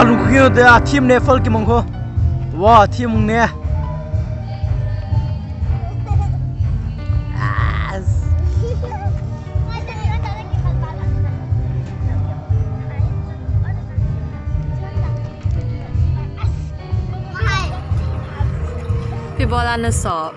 Lunkhogin de team ne fal ki mongko wa team neพี่บอลน่ะสอบ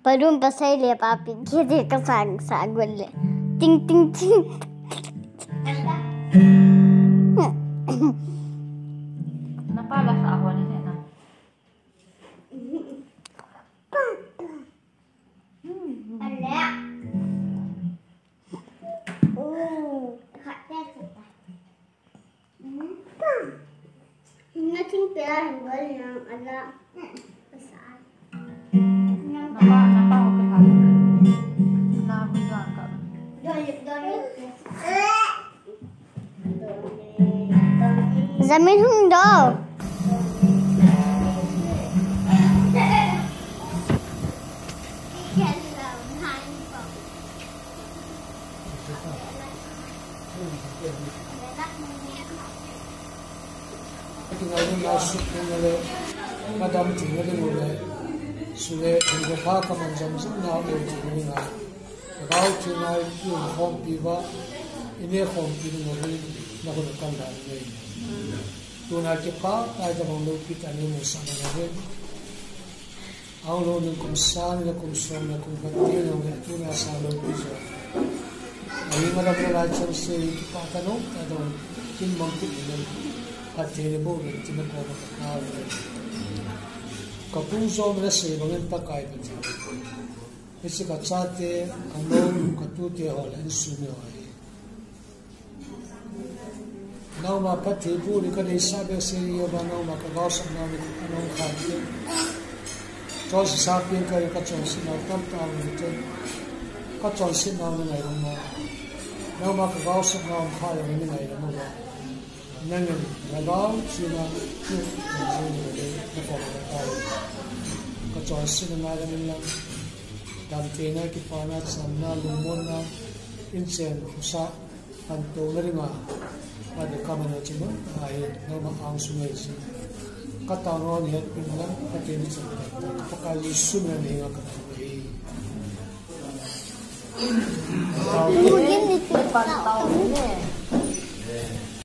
Baru pasal dia papi kita kesang sagul le, ting ting ting. Napala sa ako ni Nena. Alek. Oh, katnya kita. Nothing pera hinggol yang ada besar. Zamin hung do. Tinggal ni masuk ni madam tinggal ni mulai sudah berapa kaman jam sebenarnya ni ni bao nhiêu ngày cũng không bị vạ ini không bị nó bị nó có căn bản này tu na cái phá tại cho bằng lâu kita ni một sáng này ao lâu nên cũng sáng là cũng sớm là cũng bắt tiền là cái tu na sáng lâu bây giờ ai mà làm ra chân sẽ phá cái nó tại đó tin mong tin nên bắt tiền bộ nên tin có một cái kapung zom na se bangen pakai pa ese ka chate anom ka tu te hol en sume ai nau ma pati pu ri ka nei sabe se yo ba nau ma ka gaus na ni anom kha ti to sa pin ka ka chon si na tam ta ni te ka chon si na ni ngai ma nau ma ka gaus na kha yo ni ngai ma ba nên là đó chỉ là chuyện gì để nó có cái trò xin là mình làm làm thế này cái phần là sản na lùng môn na in sen sa ăn tô nó đi mà để cầm nó chỉ muốn ai nó mà ăn xuống này gì các tao nó hiện bình lắm cái tiền nó sẽ có cái gì xuống này mình cái gì Mungkin di Depan tahun ini.